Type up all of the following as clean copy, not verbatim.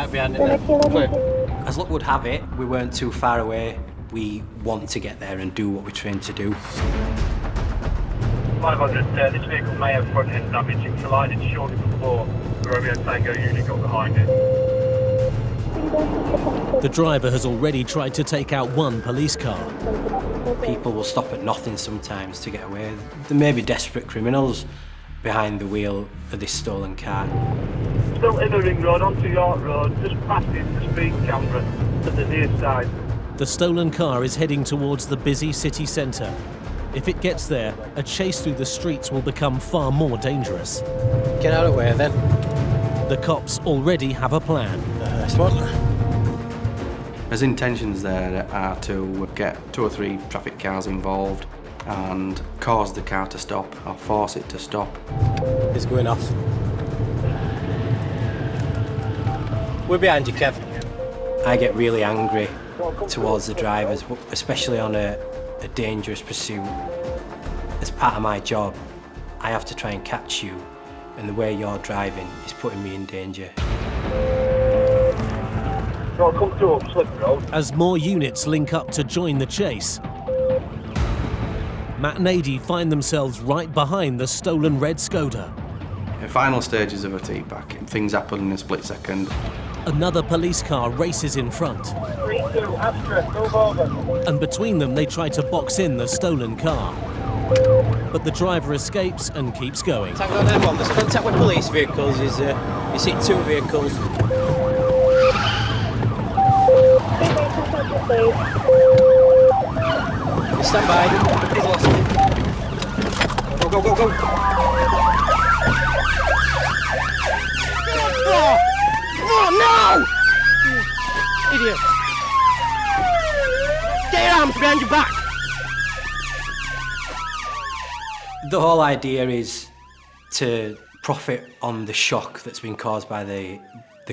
right behind it there. As luck would have it, we weren't too far away. We want to get there and do what we're trained to do. 500, this vehicle may have front end damage. It collided shortly before the Romeo Tango unit got behind it. The driver has already tried to take out one police car. People will stop at nothing sometimes to get away. There may be desperate criminals behind the wheel of this stolen car. Still in the ring road onto York Road, just past the speed camera at the near side. The stolen car is heading towards the busy city centre. If it gets there, a chase through the streets will become far more dangerous. Get out of the way then. The cops already have a plan. His intentions there are to get 2 or 3 traffic cars involved and cause the car to stop or force it to stop. It's going off. We're behind you, Kev. I get really angry towards the drivers, especially on a dangerous pursuit. As part of my job, I have to try and catch you, and the way you're driving is putting me in danger. As more units link up to join the chase, Matt and Adi find themselves right behind the stolen red Skoda. In final stages of a T-back, things happen in a split second. Another police car races in front. 3-2, Astra, move over. And between them, they try to box in the stolen car. But the driver escapes and keeps going. Tango 9-1, there's contact with police vehicles. You see 2 vehicles. Stand by. He's lost it. Go, go, go, go. Oh, no! Idiot. Get your arms behind your back. The whole idea is to profit on the shock that's been caused by the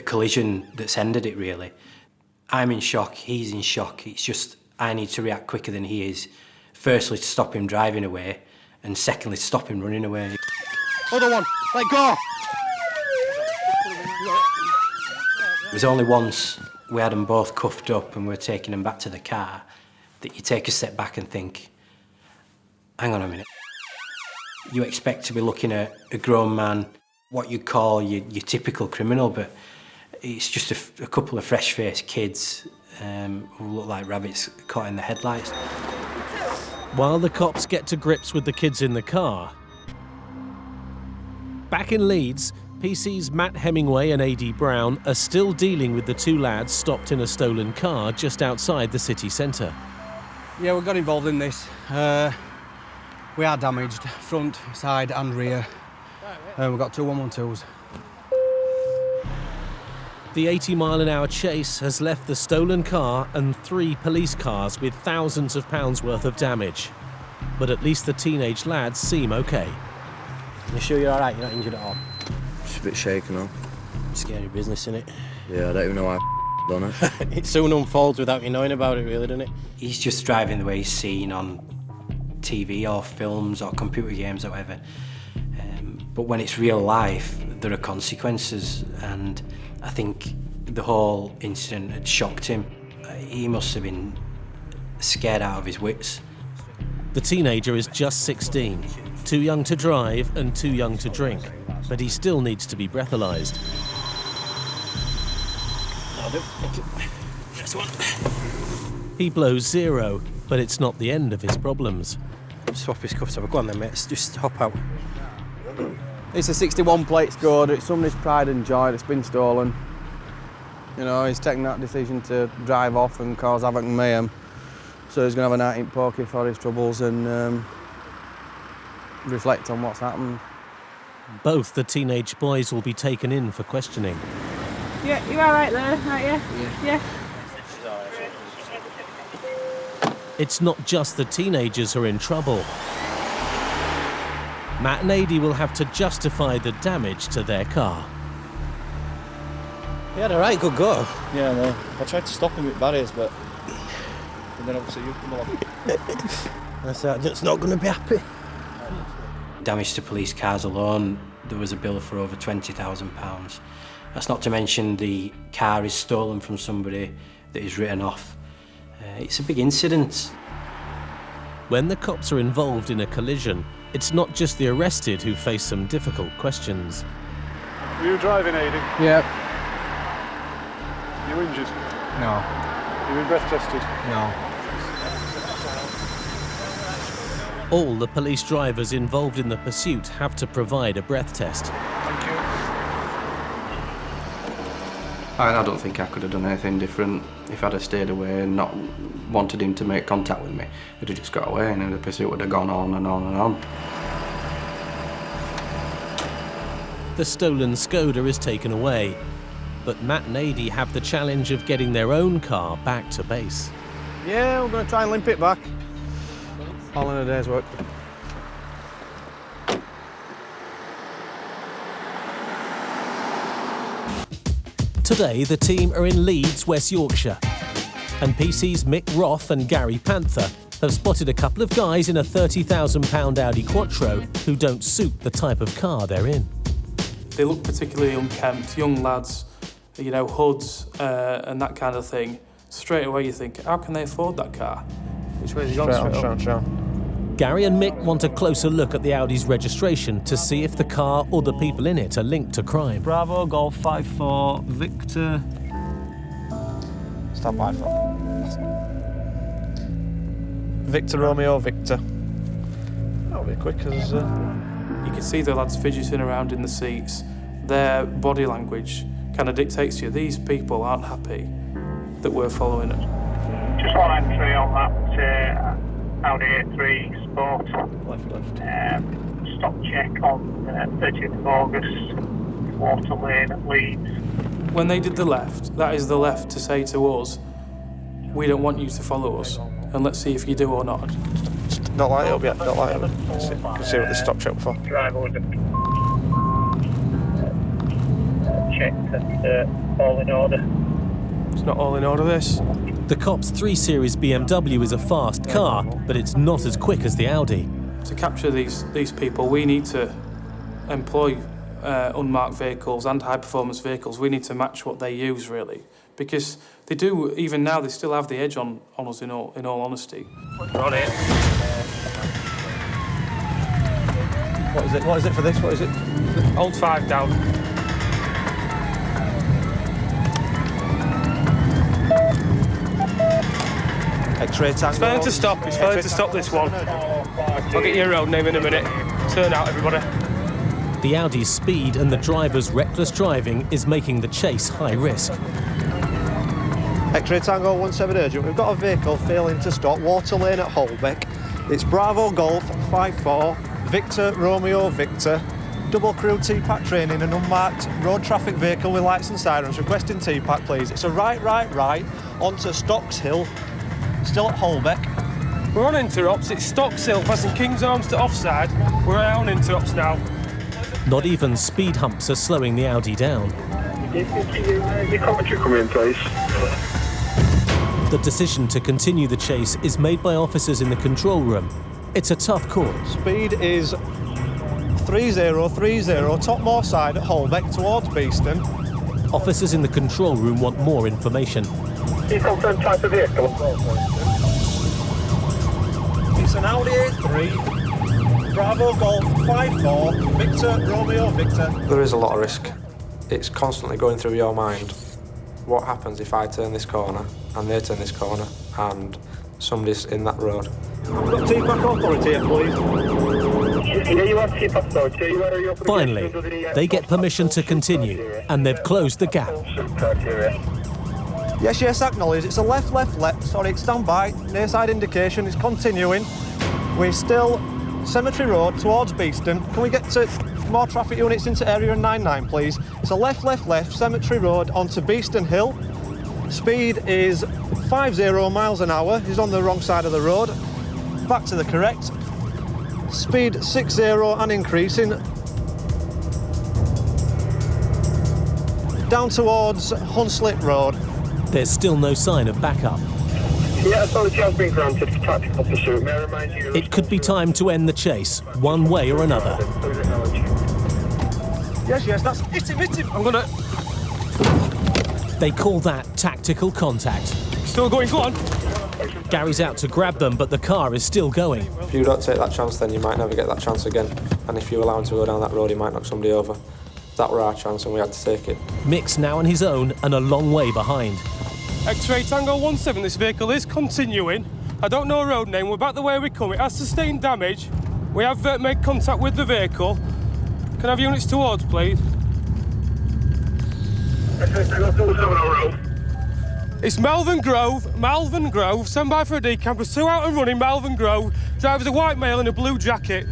collision that's ended it, really. I'm in shock, he's in shock. It's just I need to react quicker than he is. Firstly, to stop him driving away, and secondly, to stop him running away. Other one, let go! It was only once we had them both cuffed up and we were taking them back to the car that you take a step back and think, hang on a minute. You expect to be looking at a grown man, what you'd call your typical criminal, but it's just a couple of fresh-faced kids who look like rabbits caught in the headlights. While the cops get to grips with the kids in the car, back in Leeds, PC's Matt Hemingway and A.D. Brown are still dealing with the 2 lads stopped in a stolen car just outside the city centre. Yeah, we got involved in this. We are damaged, front, side and rear. We've got 2 112s. The 80-mile-an-hour chase has left the stolen car and 3 police cars with thousands of pounds worth of damage. But at least the teenage lads seem okay. You sure you're all right? You're not injured at all? Just a bit shaken up. Scary business, isn't it? Yeah, I don't even know why I done it. It soon unfolds without you knowing about it, really, doesn't it? He's just driving the way he's seen on TV or films or computer games or whatever. But when it's real life, there are consequences, and I think the whole incident had shocked him. He must have been scared out of his wits. The teenager is just 16, too young to drive and too young to drink, but he still needs to be breathalyzed. He blows 0, but it's not the end of his problems. Swap his cuffs over. Go on then, mate. Just hop out. It's a 61 plate Skoda. It's somebody's pride and joy. It's been stolen. You know, he's taken that decision to drive off and cause havoc and mayhem. So he's going to have a night in poker for his troubles and reflect on what's happened. Both the teenage boys will be taken in for questioning. Yeah, you're all right there, aren't you? Yeah. It's not just the teenagers who are in trouble. Matt and Adi will have to justify the damage to their car. He had a right good go. Yeah, no. I tried to stop him with barriers, but then obviously you come along. I said, that's not going to be happy. Damage to police cars alone, there was a bill for over £20,000. That's not to mention the car is stolen from somebody that is written off. It's a big incident. When the cops are involved in a collision, it's not just the arrested who face some difficult questions. Were you driving, Aiden? Yep. You injured? No. You been breath tested? No. All the police drivers involved in the pursuit have to provide a breath test. Thank you. I don't think I could have done anything different if I'd have stayed away and not wanted him to make contact with me. He'd have just got away and the pursuit would have gone on and on and on. The stolen Skoda is taken away, but Matt and Adi have the challenge of getting their own car back to base. Yeah, we're going to try and limp it back. All in a day's work. Today, the team are in Leeds, West Yorkshire, and PC's Mick Roth and Gary Panther have spotted a couple of guys in a £30,000 Audi Quattro who don't suit the type of car they're in. They look particularly unkempt, young lads, you know, hoods and that kind of thing. Straight away you think, how can they afford that car? Which way is he gone? Straight on. Gary and Mick want a closer look at the Audi's registration to see if the car or the people in it are linked to crime. Bravo, Golf 54, Victor. Stand by for. Victor, Romeo, Victor. That'll be quick as. You can see the lads fidgeting around in the seats. Their body language kind of dictates to you, these people aren't happy that we're following them. Just one entry on that Audi A3 Sport. Left. Stop check on 30th of August, Water Lane at Leeds. When they did the left, that is the left to say to us, we don't want you to follow us, and let's see if you do or not. Not light up yet, not light up. Let's see what they stop check for. Driver would have checked and all in order. It's not all in order, this. The cops' 3 Series BMW is a fast car, but it's not as quick as the Audi. To capture these people, we need to employ unmarked vehicles and high-performance vehicles. We need to match what they use, really, because they do, even now, they still have the edge on us, in all honesty. We're on it. What is it for this? What is it? Hold 5 down. X-ray tango. It's failing to stop. It's failing to stop this one. I'll get your road name in a minute. Turn out, everybody. The Audi's speed and the driver's reckless driving is making the chase high risk. X-ray tango 17 urgent. We've got a vehicle failing to stop. Water Lane at Holbeck. It's Bravo Golf 54, Victor Romeo Victor. Double crew TPAC training, an unmarked road traffic vehicle with lights and sirens. Requesting TPAC, please. It's a right onto Stocks Hill. Still at Holbeck. We're on interrupts. It's Stockshill passing King's Arms to offside. We're on interrupts now. Not even speed humps are slowing the Audi down. Your commentary come in, please. The decision to continue the chase is made by officers in the control room. It's a tough call. Speed is 3030, Topmore side at Holbeck towards Beeston. Officers in the control room want more information. Can you confirm type of vehicle? It's an Audi A3, Bravo Golf 54, Victor Romeo Victor. There is a lot of risk. It's constantly going through your mind. What happens if I turn this corner and they turn this corner and somebody's in that road? Got TPAC authority here, please. Yeah, you have TPAC authority. Finally, they get permission to continue, and they've closed the gap. Yes, acknowledge. It's a left. Sorry, it's stand by. Near side indication. It's continuing. We're still Cemetery Road towards Beeston. Can we get to more traffic units into area 99, please? It's a left, Cemetery Road onto Beeston Hill. Speed is 50 miles an hour. He's on the wrong side of the road. Back to the correct. Speed 60 and increasing. Down towards Hunslet Road. There's still no sign of backup. Yeah, authority has been granted for tactical pursuit. May I remind you... It could be time to end the chase, one way or another. Yes, that's... Hit him! I'm gonna... They call that tactical contact. Still going, go on. Gary's out to grab them, but the car is still going. If you don't take that chance, then you might never get that chance again. And if you allow him to go down that road, he might knock somebody over. That were our chance and we had to take it. Mick's now on his own and a long way behind. X-ray Tango 17, this vehicle is continuing. I don't know a road name, we're back the way we come. It has sustained damage. We have made contact with the vehicle. Can I have units towards, please? X-ray Tango 27 on road. It's Malvern Grove, stand by for a decamp. There's 2 out and running, Malvern Grove. Driver's a white male in a blue jacket.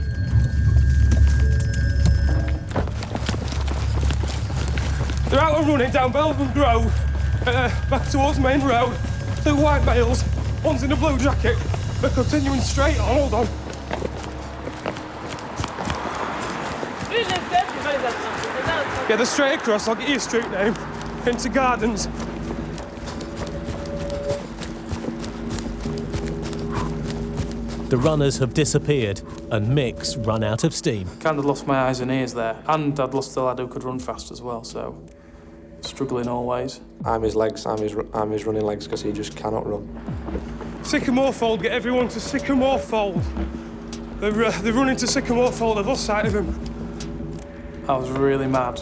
They're out and running down Malvern Grove, back towards Main Road. 2 white males, one's in a blue jacket. They're continuing straight on, hold on. Yeah, they're straight across, I'll get you a street name. Into Gardens. The runners have disappeared and Mick's run out of steam. Kind of lost my eyes and ears there, and I'd lost the lad who could run fast as well, so struggling always. I'm his legs, I'm his running legs, because he just cannot run. Sycamore Fold, get everyone to Sycamore Fold. They're running to Sycamore Fold, I've lost sight of him. I was really mad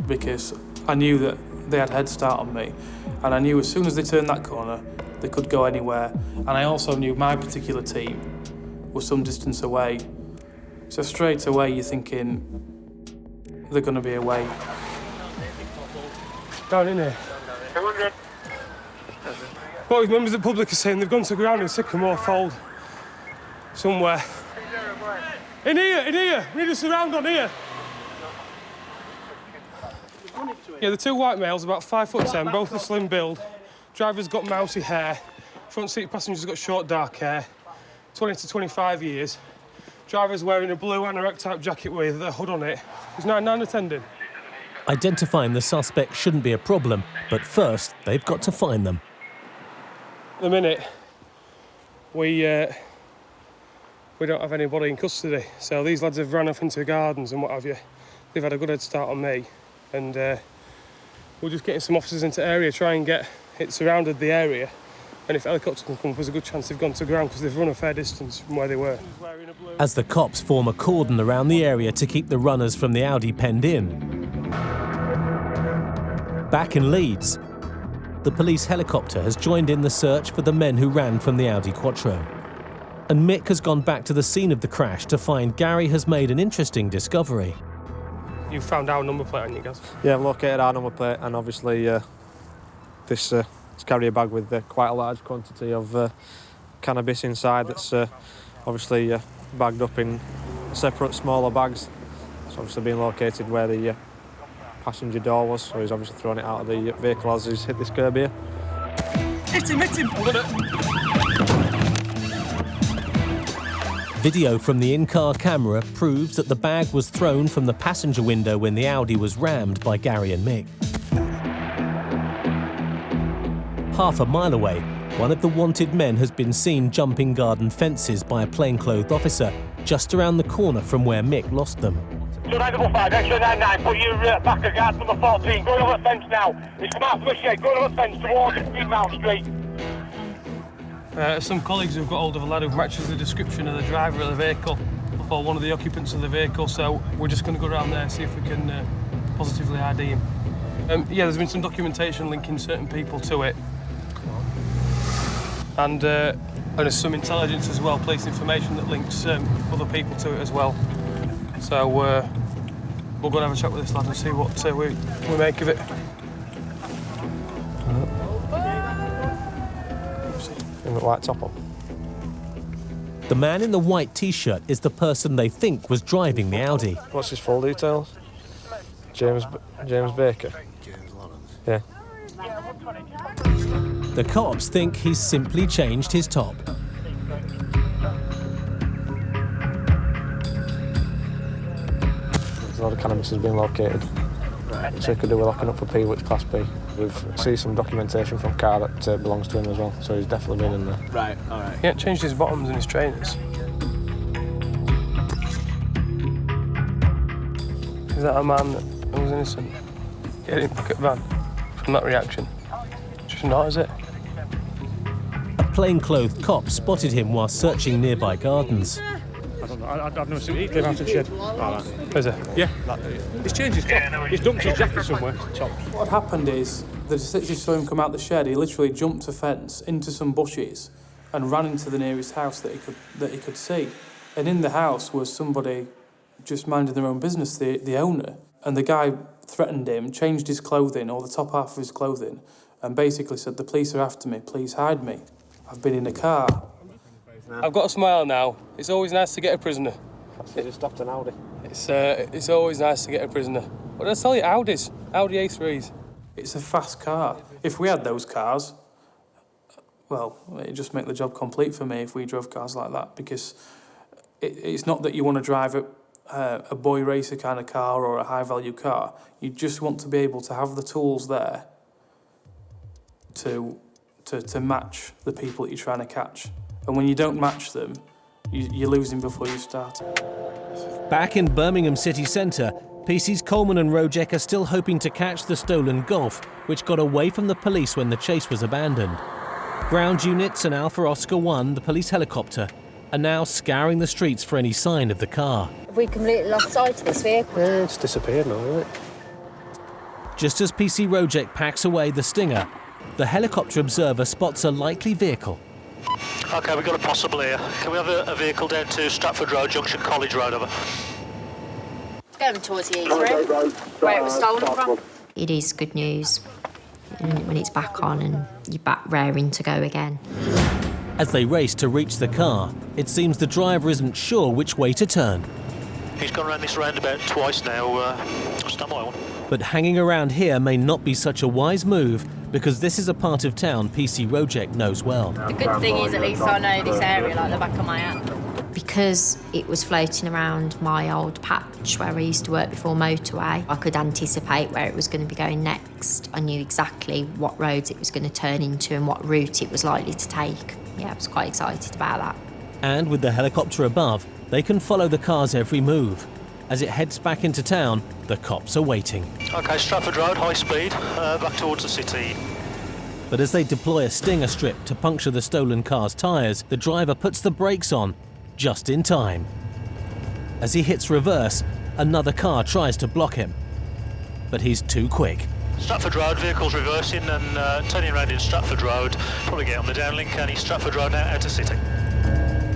because I knew that they had a head start on me, and I knew as soon as they turned that corner, they could go anywhere. And I also knew my particular team was some distance away. So straight away you're thinking they're going to be away. Down in here. 200. Boys, members of the public are saying they've gone to ground in Sycamore Fold. Somewhere. In here! We need a surround on here. Yeah, the 2 white males, about 5'10", both a slim build. Driver's got mousy hair. Front seat passenger's got short dark hair. 20 to 25 years. Driver's wearing a blue anorak type jacket with a hood on it. He's 9 attending. Identifying the suspect shouldn't be a problem, but first they've got to find them. At the minute, we don't have anybody in custody, so these lads have ran off into the gardens and what have you. They've had a good head start on me, and we're just getting some officers into the area, try and get it surrounded the area. And if helicopters can come up, there's a good chance they've gone to ground because they've run a fair distance from where they were. As the cops form a cordon around the area to keep the runners from the Audi penned in. Back in Leeds, the police helicopter has joined in the search for the men who ran from the Audi Quattro. And Mick has gone back to the scene of the crash to find Gary has made an interesting discovery. You found our number plate on you guys? Yeah, I've located our number plate, and obviously this carrier bag with quite a large quantity of cannabis inside that's obviously bagged up in separate smaller bags. It's obviously been located where the passenger door was, so he's obviously thrown it out of the vehicle as he's hit this curb here. Hit him! Video from the in-car camera proves that the bag was thrown from the passenger window when the Audi was rammed by Gary and Mick. Half a mile away, one of the wanted men has been seen jumping garden fences by a plainclothed officer just around the corner from where Mick lost them. 2955, extra 99, put your back of guard number 14, going over the fence now. It's come out of a shed, going over the fence towards Greenmount Street. Some colleagues have got hold of a lad who matches the description of the driver of the vehicle, or one of the occupants of the vehicle, so we're just going to go around there and see if we can positively ID him. Yeah, there's been some documentation linking certain people to it. And there's some intelligence as well, police information that links other people to it as well. So we'll go and have a chat with this lad and see what we make of it. White top up. The man in the white T-shirt is the person they think was driving the Audi. What's his full details? James Baker. Yeah. The cops think he's simply changed his top. A lot of cannabis has been located. So he could do with locking up for P, which class B. We've seen some documentation from a car that belongs to him as well, so he's definitely been in there. Right, all right. He ain't changed his bottoms and his trainers. Is that a man that was innocent? Get in pocket van from that reaction. Just not, is it? A plainclothed cop spotted him while searching nearby gardens. I don't know. I've never seen it. They've out of the shed. Is it? Yeah. He's changed his top. He's dumped his jacket somewhere. Top. What happened is the detective saw him come out the shed. He literally jumped a fence into some bushes and ran into the nearest house that he could see. And in the house was somebody just minding their own business, the owner. And the guy threatened him, changed his clothing, or the top half of his clothing, and basically said, "The police are after me, please hide me. I've been in a car." I've got a smile now. It's always nice to get a prisoner. He just stopped an Audi. It's always nice to get a prisoner. What did I tell you? Audis. Audi A3s. It's a fast car. If we had those cars, well, it'd just make the job complete for me if we drove cars like that, because it's not that you want to drive a boy racer kind of car or a high-value car. You just want to be able to have the tools there to match the people that you're trying to catch. And when you don't match them, you're losing before you start. Back in Birmingham city centre, PC's Coleman and Rojek are still hoping to catch the stolen Golf, which got away from the police when the chase was abandoned. Ground units and Alpha Oscar 1, the police helicopter, are now scouring the streets for any sign of the car. Have we completely lost sight of this vehicle? Yeah, it's disappeared now, isn't it? Just as PC Rojek packs away the Stinger, the helicopter observer spots a likely vehicle. OK, we've got a possible here. Can we have a vehicle down to Stratford Road, Junction College Road, over? Going towards the E3, where it was stolen from. It is good news when it's back on and you're back raring to go again. As they race to reach the car, it seems the driver isn't sure which way to turn. He's gone around this roundabout twice now. Stand by one. But hanging around here may not be such a wise move, because this is a part of town PC Rojek knows well. The good thing is at least I know this area like the back of my hand. Because it was floating around my old patch where I used to work before Motorway, I could anticipate where it was going to be going next. I knew exactly what roads it was going to turn into and what route it was likely to take. Yeah, I was quite excited about that. And with the helicopter above, they can follow the car's every move. As it heads back into town, the cops are waiting. OK, Stratford Road, high speed, back towards the city. But as they deploy a Stinger strip to puncture the stolen car's tyres, the driver puts the brakes on, just in time. As he hits reverse, another car tries to block him. But he's too quick. Stratford Road, vehicles reversing and turning around in Stratford Road. Probably get on the downlink and he's Stratford Road now, out to city.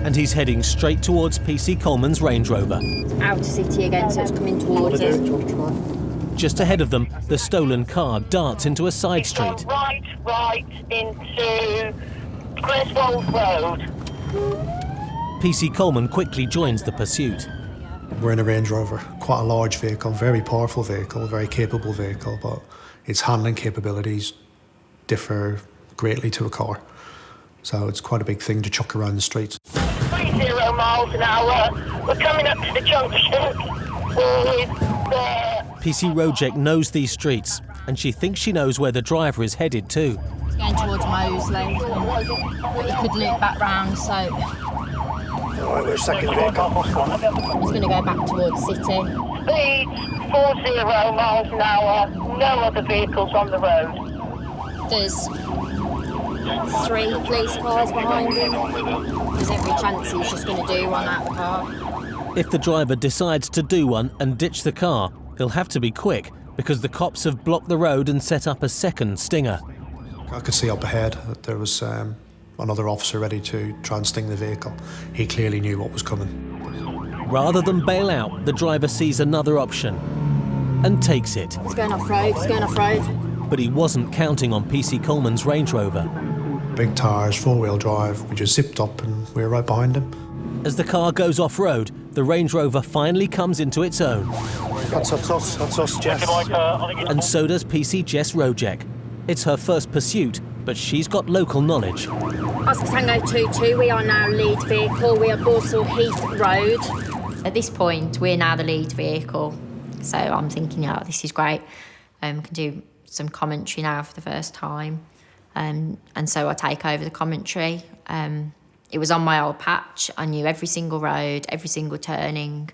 And he's heading straight towards PC Coleman's Range Rover. Out to city again, so it's coming towards it. Just ahead of them, the stolen car darts into a side street. Right into Creswold Road. PC Coleman quickly joins the pursuit. We're in a Range Rover, quite a large vehicle, very powerful vehicle, very capable vehicle, but its handling capabilities differ greatly to a car. So it's quite a big thing to chuck around the streets. 30 miles an hour. We're coming up to the junction with PC Rojek knows these streets, and she thinks she knows where the driver is headed to. He's going towards Moseley, but he could loop back round, so... Right, we're second vehicle. He's going to go back towards city. Speed 40 miles an hour. No other vehicles on the road. There's 3 police cars behind him. There's every chance he's just going to do one out the car. If the driver decides to do one and ditch the car, he'll have to be quick, because the cops have blocked the road and set up a second Stinger. I could see up ahead that there was another officer ready to try and sting the vehicle. He clearly knew what was coming. Rather than bail out, the driver sees another option and takes it. He's going off-road, he's going off-road. But he wasn't counting on PC Coleman's Range Rover. Big tyres, 4-wheel drive, we just zipped up and we were right behind him. As the car goes off-road, the Range Rover finally comes into its own. That's us, Jess. And so does PC Jess Rojek. It's her first pursuit, but she's got local knowledge. Oscar Tango 22, we are now lead vehicle. We are Borsall Heath Road. At this point, we're now the lead vehicle. So I'm thinking, oh, this is great. Can do some commentary now for the first time. And so I take over the commentary. It was on my old patch. I knew every single road, every single turning,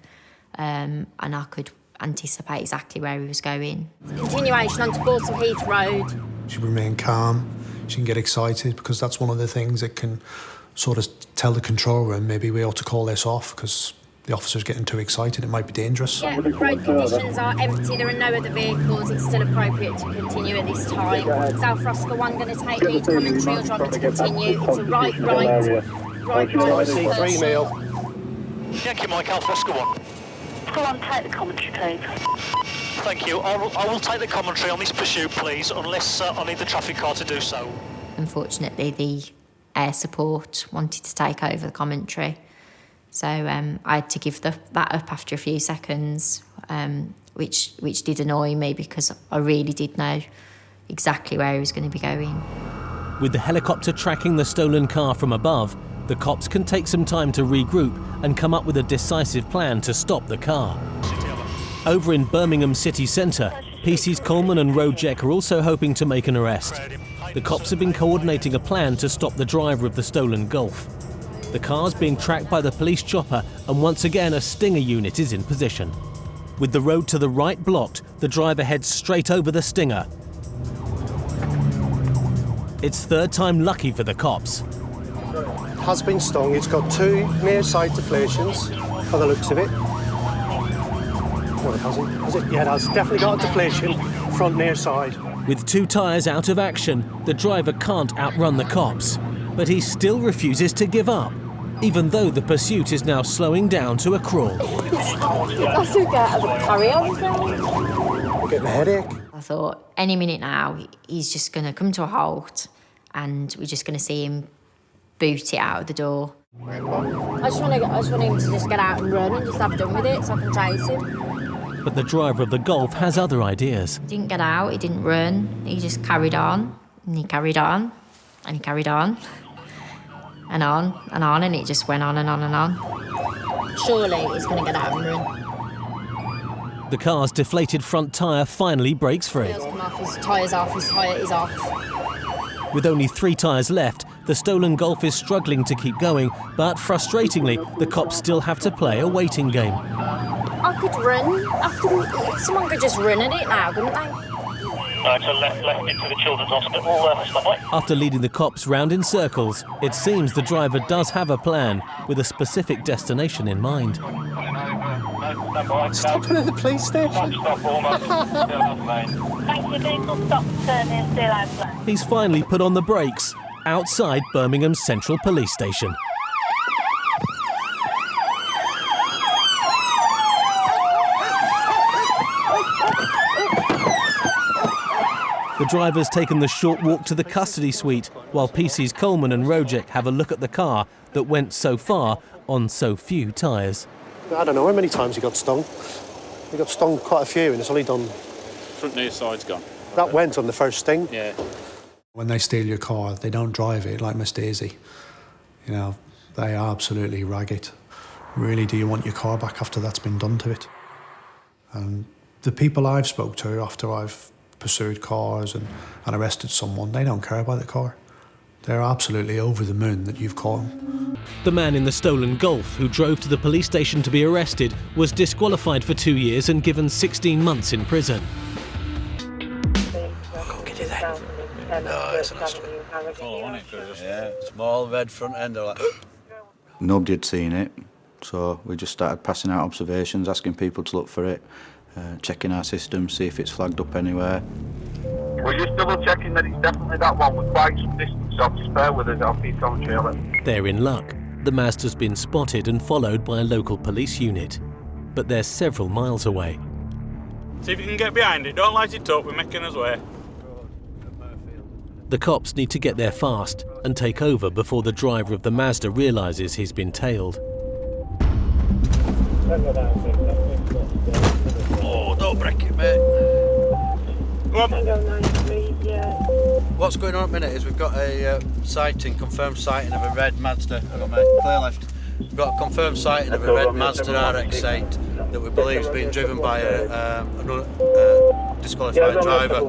and I could anticipate exactly where he was going. Continuation onto Borsall Heath Road. She remained calm. She can get excited because that's one of the things that can sort of tell the control room maybe we ought to call this off because the officer's getting too excited. It might be dangerous. Yeah, road conditions are empty. There are no other vehicles. It's still appropriate to continue at this time. South Roscoe 1 going to take lead commentary or do you want me to continue? It's a right. I see 3 mil. Thank you, Mike. Alpha Roscoe 1. Go on, take the commentary, please. Thank you. I will take the commentary on this pursuit, please, unless I need the traffic car to do so. Unfortunately, the air support wanted to take over the commentary. So I had to give that up after a few seconds, which did annoy me because I really did know exactly where he was going to be going. With the helicopter tracking the stolen car from above, the cops can take some time to regroup and come up with a decisive plan to stop the car. Over in Birmingham city centre, PC's Coleman and Rojek are also hoping to make an arrest. The cops have been coordinating a plan to stop the driver of the stolen Golf. The car's being tracked by the police chopper and once again a Stinger unit is in position. With the road to the right blocked, the driver heads straight over the Stinger. It's third time lucky for the cops. Has been stung. It's got 2 near side deflations, by the looks of it. No, it hasn't. Has it? Yeah, it has. Definitely got a deflation, front near side. With 2 tyres out of action, the driver can't outrun the cops. But he still refuses to give up, even though the pursuit is now slowing down to a crawl. That's who get a carry on. I'm getting a headache. I thought, any minute now, he's just going to come to a halt and we're just going to see him boot it out of the door. I just want him to just get out and run and just have done with it so I can chase him. But the driver of the Golf has other ideas. He didn't get out, he didn't run, he just carried on, and he carried on, and he carried on, and on, and on, and it just went on and on and on. Surely he's going to get out and run. The car's deflated front tyre finally breaks free. Wheels come off, his tyre's off, his tyre is off. With only 3 tyres left, the stolen Golf is struggling to keep going, but frustratingly, the cops still have to play a waiting game. I could run. Someone could just run at it now, couldn't they? So left into the children's hospital, After leading the cops round in circles, it seems the driver does have a plan with a specific destination in mind. Stopping at the police station. He's finally put on the brakes outside Birmingham's Central Police Station. The driver's taken the short walk to the custody suite, while PC's Coleman and Rojek have a look at the car that went so far on so few tyres. I don't know how many times he got stung. He got stung quite a few and it's only done... Front near side's gone. That went on the first sting. Yeah. When they steal your car, they don't drive it like Miss Daisy. You know, they absolutely rag it. Really, do you want your car back after that's been done to it? And the people I've spoke to after I've pursued cars and arrested someone, they don't care about the car. They're absolutely over the moon that you've caught them. The man in the stolen Golf who drove to the police station to be arrested was disqualified for 2 years and given 16 months in prison. No, it's an Aston. Yeah, small red front end. Nobody had seen it, so we just started passing out observations, asking people to look for it, checking our system, see if it's flagged up anywhere. We're just double checking that it's definitely that one with quite some distance off. Just bear with us, I'll keep on trailing. They're in luck. The Mazda's been spotted and followed by a local police unit. But they're several miles away. See if you can get behind it. Don't light it up, we're making us way. The cops need to get there fast and take over before the driver of the Mazda realises he's been tailed. Oh, don't break it, mate. What's going on at the minute is we've got a confirmed sighting of a red Mazda. Hang on, mate, clear left. We've got a confirmed sighting of a red Mazda RX-8 that we believe is being driven by a disqualified driver.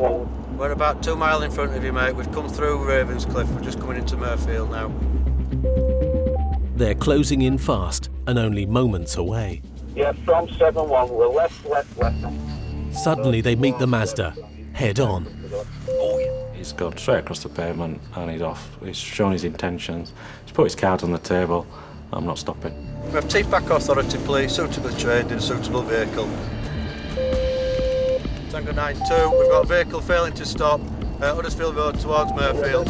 We're about 2 miles in front of you, mate. We've come through Ravenscliffe. We're just coming into Murfield now. They're closing in fast and only moments away. Yeah, from 7-1, we're left. Suddenly they meet the Mazda, head on. Oh, He's gone straight across the pavement and he's off. He's shown his intentions. He's put his cards on the table. I'm not stopping. We have TPAC Authority Police, suitably trained in a suitable vehicle. Tango 9-2, we've got a vehicle failing to stop, Huddersfield Road towards Murfield.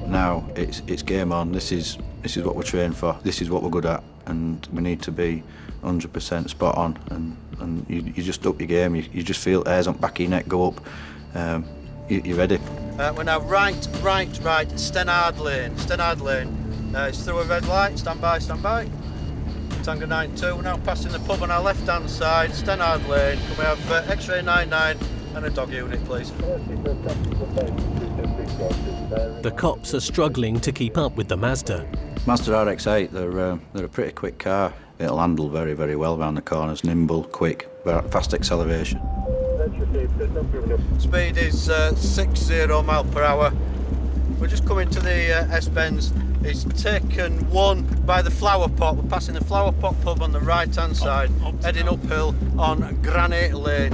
Now it's game on. This is what we're trained for. This is what we're good at, and we need to be 100% spot on. And you just up your game. You just feel hairs on the back of your neck go up. You're ready. We're now right, Stenard Lane. It's through a red light. Stand by. Tango 9-2. We're now passing the pub on our left-hand side. Stenard Lane. Can we have X-ray 99 and a dog unit, please? The cops are struggling to keep up with the Mazda. Mazda RX-8, they're a pretty quick car. It'll handle very, very well around the corners, nimble, quick, fast acceleration. Speed is 60 mph. We're just coming to the S-Bends. It's taken one by the Flower Pot. We're passing the Flower Pot pub on the right-hand side, heading uphill on Granite Lane.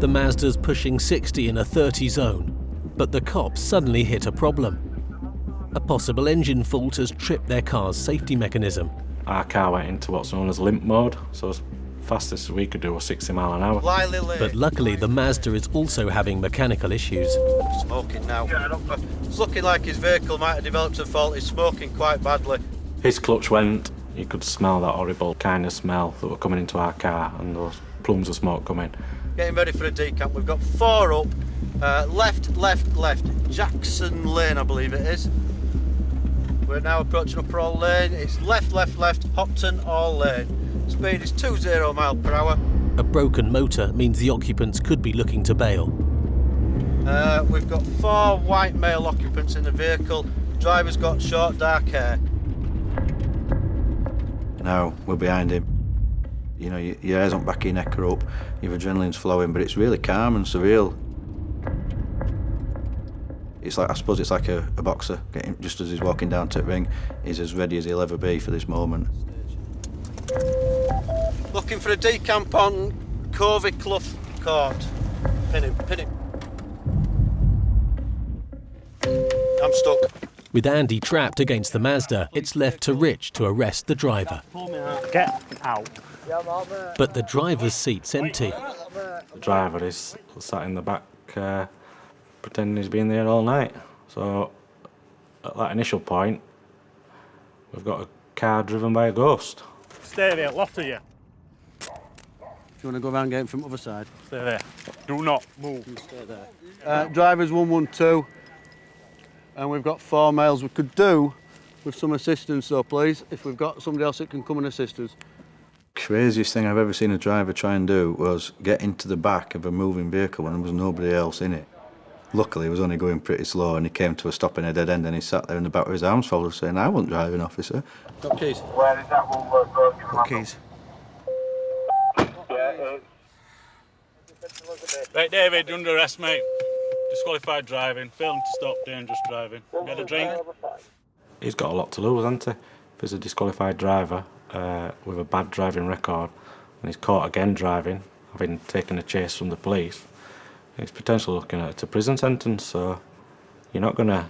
The Mazda's pushing 60 in a 30 zone, but the cops suddenly hit a problem. A possible engine fault has tripped their car's safety mechanism. Our car went into what's known as limp mode, so as fastest we could do was 60 miles an hour. But luckily the Mazda is also having mechanical issues. Smoking now. It's looking like his vehicle might have developed a fault. He's smoking quite badly. His clutch went. You could smell that horrible kind of smell that were coming into our car and those plumes of smoke coming. Getting ready for a decamp. We've got 4 up. Left. Jackson Lane, I believe it is. We're now approaching Upper Hall Lane. It's left, Hopton Hall Lane. Speed is 20 mph. A broken motor means the occupants could be looking to bail. We've got 4 white male occupants in the vehicle. Driver's got short, dark hair. Now we're behind him. You know, your hairs on the back of your neck are up, your adrenaline's flowing, but it's really calm and surreal. It's like, I suppose it's like a boxer, just as he's walking down to the ring, he's as ready as he'll ever be for this moment. Looking for a decamp on Covey Clough Court. Pin him. I'm stuck. With Andy trapped against the Mazda, it's left to Rich to arrest the driver. Get out. But the driver's seat's empty. The driver is sat in the back pretending he's been there all night. So at that initial point, we've got a car driven by a ghost. Stay there, lot of you. If you want to go around and get him from the other side. Stay there. Do not move. Stay there. Driver's 112, and we've got 4 males. We could do with some assistance though, please, if we've got somebody else that can come and assist us. Craziest thing I've ever seen a driver try and do was get into the back of a moving vehicle when there was nobody else in it. Luckily, he was only going pretty slow and he came to a stop in a dead end and he sat there in the back with his arms folded saying, "I wasn't driving, officer." Got keys? Where is that one work road? Got keys. Right, David, you're under arrest, mate. Disqualified driving, failing to stop, dangerous driving. Get a drink? He's got a lot to lose, hasn't he? If he's a disqualified driver with a bad driving record and he's caught again driving, having taken a chase from the police, he's potentially looking at a prison sentence, so you're not going to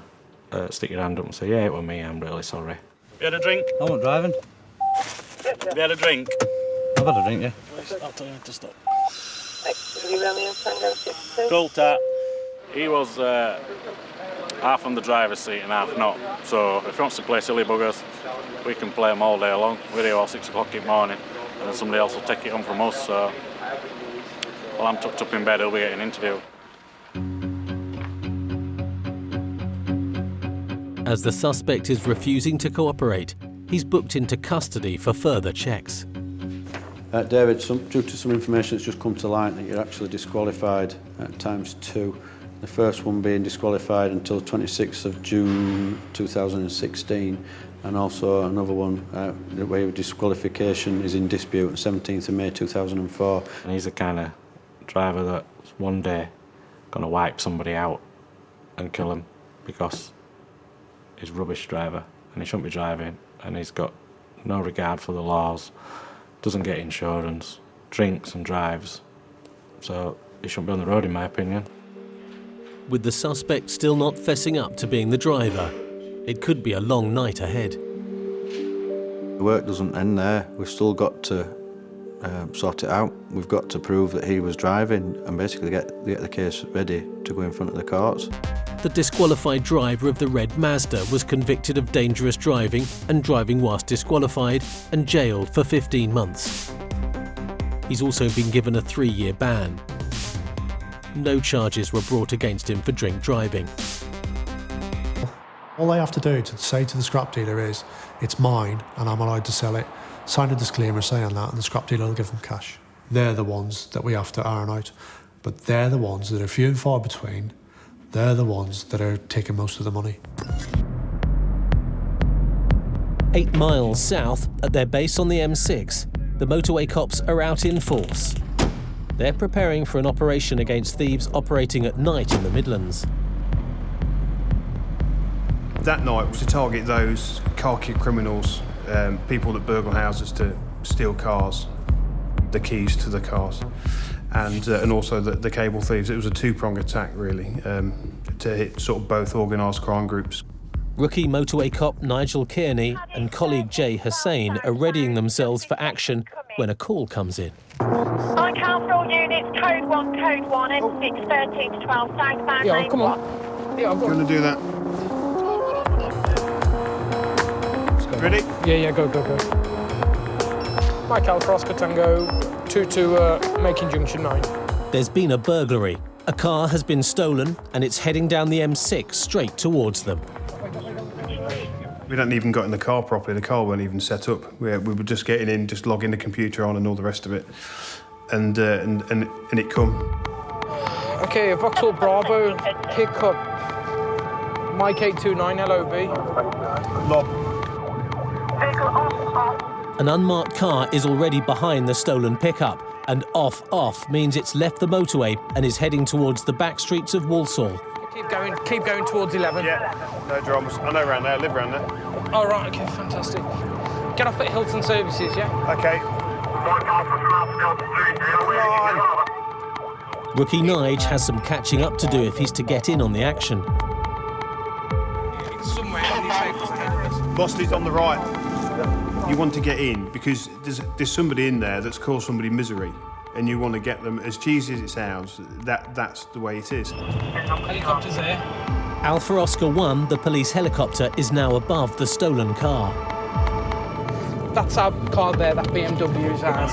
stick your hand up and say, "Yeah, it was me, I'm really sorry." You had a drink? I wasn't driving. Have you had a drink? I've had a drink, yeah. I'll tell you to stop. Cool, Tat. He was half on the driver's seat and half not. So if he wants to play silly buggers, we can play them all day long. We're here all 6 o'clock in the morning, and then somebody else will take it on from us. So while I'm tucked up in bed, he'll be getting interviewed. As the suspect is refusing to cooperate, he's booked into custody for further checks. David, due to some information that's just come to light that you're actually disqualified ×2. The first one being disqualified until 26th of June 2016, and also another one where your disqualification is in dispute, 17th of May 2004. And he's the kind of driver that's one day going to wipe somebody out and kill him because he's a rubbish driver and he shouldn't be driving, and he's got no regard for the laws, doesn't get insurance, drinks and drives. So he shouldn't be on the road, in my opinion. With the suspect still not fessing up to being the driver, it could be a long night ahead. The work doesn't end there. We've still got to sort it out. We've got to prove that he was driving and basically get the case ready to go in front of the courts. The disqualified driver of the red Mazda was convicted of dangerous driving and driving whilst disqualified and jailed for 15 months. He's also been given a 3-year ban. No charges were brought against him for drink driving. All they have to do to say to the scrap dealer is, it's mine and I'm allowed to sell it. Sign a disclaimer saying that and the scrap dealer will give them cash. They're the ones that we have to iron out. But they're the ones that are few and far between. They're the ones that are taking most of the money. 8 miles south, at their base on the M6, the motorway cops are out in force. They're preparing for an operation against thieves operating at night in the Midlands. That night was to target those car criminals, people that burgle houses to steal cars, the keys to the cars, and also the cable thieves. It was a two-pronged attack, really, to hit sort of both organised crime groups. Rookie motorway cop Nigel Kearney and colleague Jay Hussain are readying themselves for action when a call comes in. On Council units, code 1, M6, 13 to 12, southbound. Yeah, come on. Yeah, I've got You want to do that? Ready? Yeah, go. Mike Alpha Oscar Tango, 22, making junction 9. There's been a burglary. A car has been stolen and it's heading down the M6 straight towards them. We hadn't even got in the car properly. The car weren't even set up. We were just getting in, just logging the computer on and all the rest of it, and it come. Okay, Vauxhall Bravo, pick up Mike 829 LOB. Lob. An unmarked car is already behind the stolen pickup, and off means it's left the motorway and is heading towards the back streets of Walsall. Keep going towards 11. Yeah, no dramas. I know around there, I live around there. Oh, right, okay, fantastic. Get off at Hilton Services, yeah? Okay. Rookie Nige has some catching up to do if he's to get in on the action. Bosley's on the right. You want to get in because there's somebody in there that's caused somebody misery, and you want to get them. As cheesy as it sounds, that's the way it is. Helicopter's there. Alpha Oscar 1, the police helicopter, is now above the stolen car. That's our car there, that BMW's ours.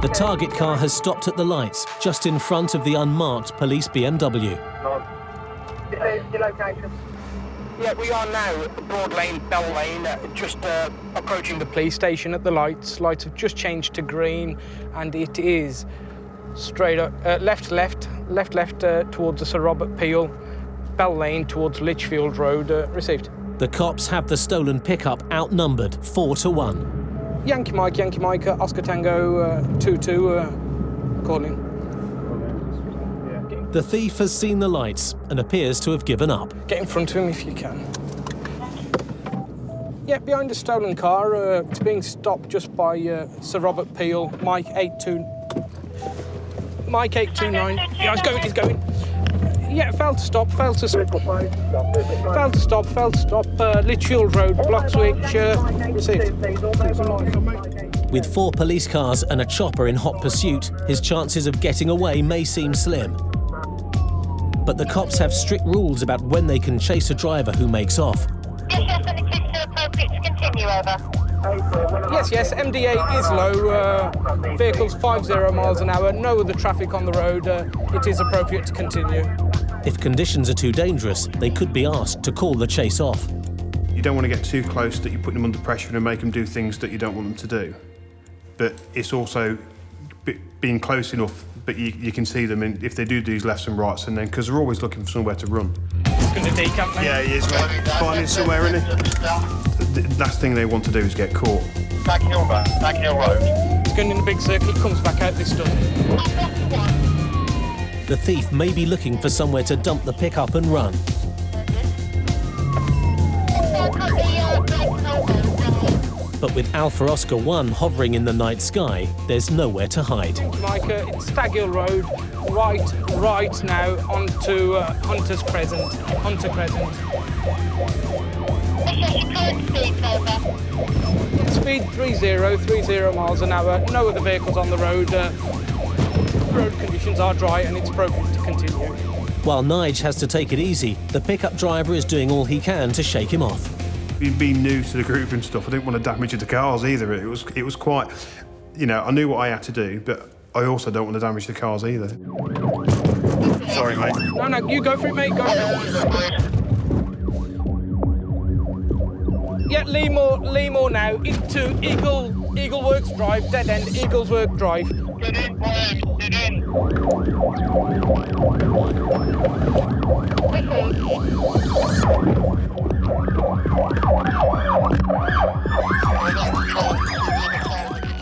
The target car has stopped at the lights, just in front of the unmarked police BMW. Yeah, we are now Broad Lane, Bell Lane, just approaching the police station at the lights. Lights have just changed to green, and it is straight up, left towards the Sir Robert Peel, Bell Lane towards Lichfield Road, received. The cops have the stolen pickup outnumbered 4-1. Yankee Mike, Oscar Tango, 2-2, calling. The thief has seen the lights and appears to have given up. Get in front of him if you can. Yeah, behind the stolen car. It's being stopped just by Sir Robert Peel, Mike 829. Yeah, he's going. Yeah, failed to stop. Lichfield Road, Bloxwich, received. With 4 police cars and a chopper in hot pursuit, his chances of getting away may seem slim. But the cops have strict rules about when they can chase a driver who makes off. Yes, and it is still appropriate to continue, over. Yes, MDA is low. Vehicles 50 miles an hour, no other traffic on the road. It is appropriate to continue. If conditions are too dangerous, they could be asked to call the chase off. You don't want to get too close that you're putting them under pressure and make them do things that you don't want them to do. But it's also being close enough, but you can see them if they do these lefts and rights, and then because they're always looking for somewhere to run. It's going to decamp, mate. Yeah, he is, mate. Finding somewhere, isn't he? The last thing they want to do is get caught. Back Hill Road. It's going in a big circle, it comes back out this does. The thief may be looking for somewhere to dump the pickup and run. But with Alpha Oscar 1 hovering in the night sky, there's nowhere to hide. Mike, it's Stag Hill Road, right now onto Hunter Crescent. Speed 30 miles an hour. No other vehicles on the road. Road conditions are dry and it's broken to continue. While Nige has to take it easy, the pickup driver is doing all he can to shake him off. Being new to the group and stuff, I didn't want to damage the cars either. It was quite, you know, I knew what I had to do, but I also don't want to damage the cars either. Sorry, mate. No, you go for it, mate. Go for it. Yeah, Leemore now into Eagle Works Drive, dead end, Eagles Work Drive. Get in, boys, get in.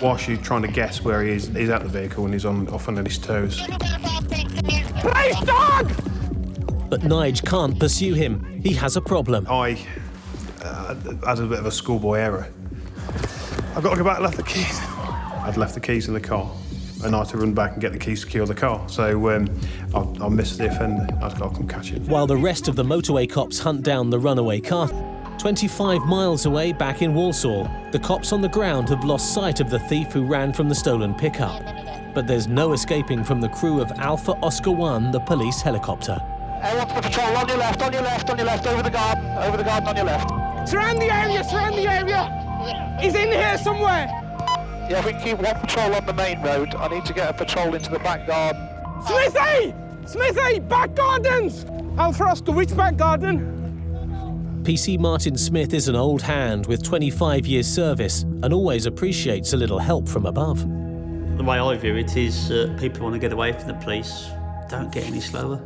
Whilst you're trying to guess where he is, he's at the vehicle and he's off on his toes. Police dog! But Nige can't pursue him. He has a problem. I had a bit of a schoolboy error. I've got to go back and left the keys. I'd left the keys in the car and I had to run back and get the keys to secure the car. So I missed the offender. I've got to come catch him. While the rest of the motorway cops hunt down the runaway car, 25 miles away back in Walsall, the cops on the ground have lost sight of the thief who ran from the stolen pickup. But there's no escaping from the crew of Alpha Oscar 1, the police helicopter. Everyone to patrol on your left, over the garden on your left. Surround the area! He's in here somewhere! Yeah, we can keep one patrol on the main road. I need to get a patrol into the back garden. Smithy! Back gardens! Alpha Oscar, which back garden? PC Martin Smith is an old hand with 25 years service and always appreciates a little help from above. The way I view it is people want to get away from the police, don't get any slower.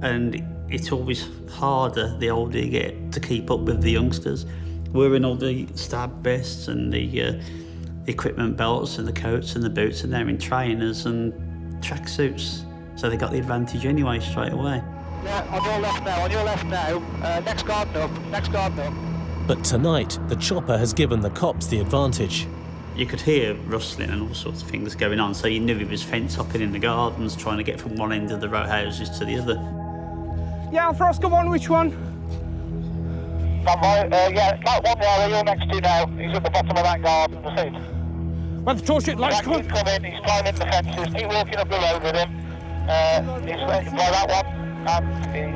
And it's always harder the older you get to keep up with the youngsters. Wearing all the stab vests and the equipment belts and the coats and the boots, and they're in trainers and tracksuits, so they got the advantage anyway straight away. Yeah, on your left now. Next garden up. But tonight, the chopper has given the cops the advantage. You could hear rustling and all sorts of things going on, so you knew he was fence hopping in the gardens, trying to get from one end of the row houses to the other. Yeah, Alpha Oscar 1, which one? Yeah, that one there you're next to now. He's at the bottom of that garden, the seat. Where the torch lights come? He's coming, he's climbing the fences. Keep walking up the road with him. He's by that one. And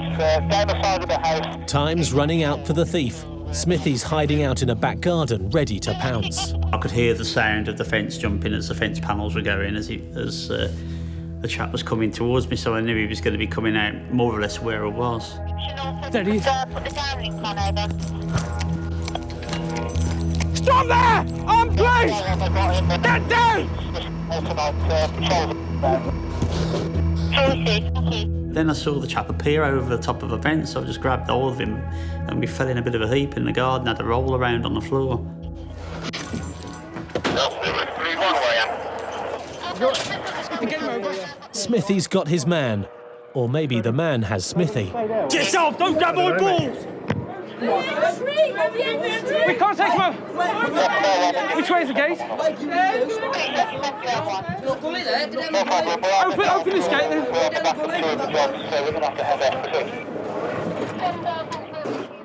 he's down the side of the house. Time's running out for the thief. Smithy's hiding out in a back garden, ready to pounce. I could hear the sound of the fence jumping as the fence panels were going, as the chap was coming towards me, so I knew he was going to be coming out more or less where I was. There he is. Put the downlink on over. Stop there! On place! Get down! Then I saw the chap appear over the top of a fence, so I just grabbed hold of him and we fell in a bit of a heap in the garden, had a roll around on the floor. Smithy's got his man. Or maybe the man has Smithy. Get yourself! Don't grab my balls! We can't take him out. Which way is the gate? Open this gate then.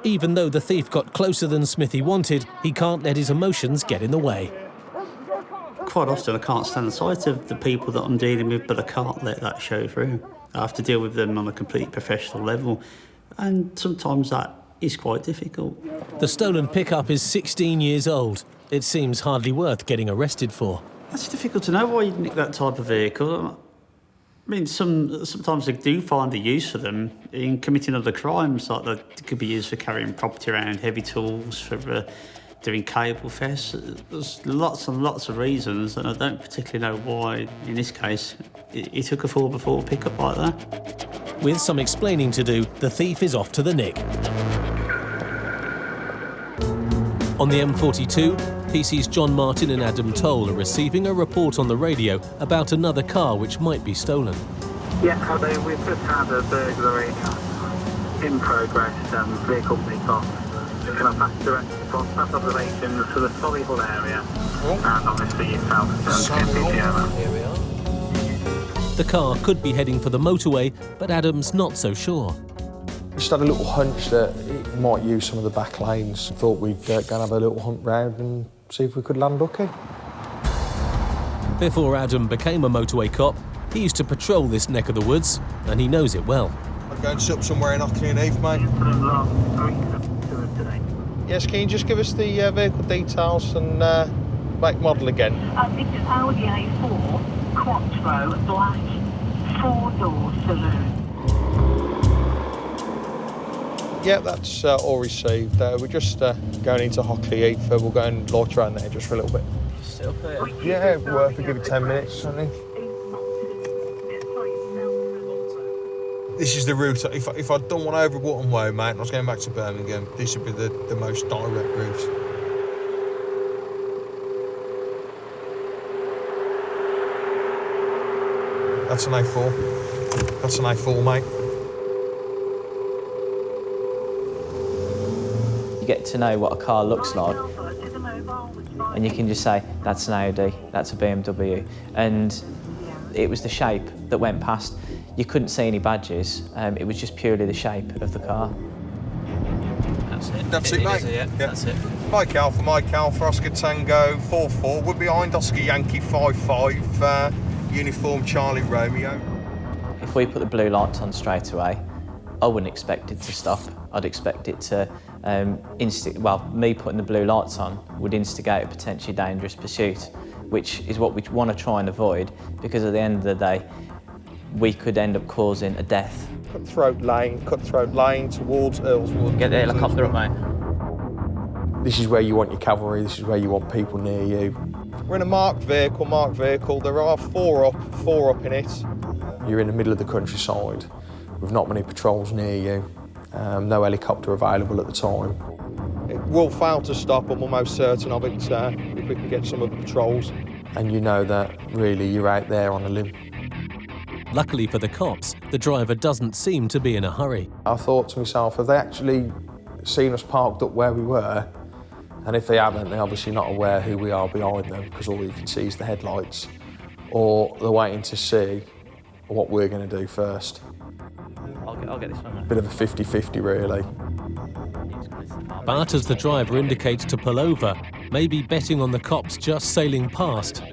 Even though the thief got closer than Smithy wanted, he can't let his emotions get in the way. Quite often I can't stand the sight of the people that I'm dealing with, but I can't let that show through. I have to deal with them on a completely professional level, and sometimes that is quite difficult. The stolen pickup is 16 years old. It seems hardly worth getting arrested for. It's difficult to know why you'd nick that type of vehicle. I mean, sometimes they do find a use for them in committing other crimes, like they could be used for carrying property around, heavy tools, for doing cable thefts. There's lots and lots of reasons, and I don't particularly know why, in this case, he took a 4x4 pickup like that. With some explaining to do, the thief is off to the nick. On the M42, PC's John Martin and Adam Toll are receiving a report on the radio about another car which might be stolen. Yeah, hello, we've just had a burglary in progress, vehicle takeoff. Can I pass direct response, pass observations to the Solihull area and obviously yourself and MPG. The car could be heading for the motorway, but Adam's not so sure. Just had a little hunch that it might use some of the back lanes. Thought we'd go and have a little hunt round and see if we could land lucky. Before Adam became a motorway cop, he used to patrol this neck of the woods, and he knows it well. I'm going to sit up somewhere in Ockley and Heath, mate. Yes, can you just give us the vehicle details and make model again? This is Audi A4 Quattro Black 4-door saloon. Yeah, that's all received. We're just going into Hockley Heath. We'll go and loiter around there just for a little bit. Sit up there? Yeah, worth it. Give it 10 minutes, something. This is the route. If I'd done one over Wootton Way, mate, and I was going back to Birmingham, this would be the most direct route. That's an A4. That's an A4, mate. You get to know what a car looks like, and you can just say, that's an Audi, that's a BMW. And it was the shape that went past. You couldn't see any badges, it was just purely the shape of the car. That's it. That's it, mate. Yeah, that's it. Mike Alpha, Oscar Tango, 4-4. We're behind Oscar Yankee 5-5, uniform Charlie Romeo. If we put the blue lights on straight away, I wouldn't expect it to stop. I'd expect it to me putting the blue lights on would instigate a potentially dangerous pursuit, which is what we want to try and avoid, because at the end of the day, we could end up causing a death. Cutthroat lane towards Earlswood. Get the helicopter up, mate. This is where you want your cavalry, this is where you want people near you. We're in a marked vehicle. There are four up in it. You're in the middle of the countryside with not many patrols near you, no helicopter available at the time. It will fail to stop, and we're most certain of it if we can get some of the patrols. And you know that really you're out there on a limb. Luckily for the cops, the driver doesn't seem to be in a hurry. I thought to myself, have they actually seen us parked up where we were? And if they haven't, they're obviously not aware who we are behind them, because all you can see is the headlights. Or they're waiting to see what we're going to do first. I'll get this one, mate. Bit of a 50-50, really. But as the driver indicates to pull over, maybe betting on the cops just sailing past,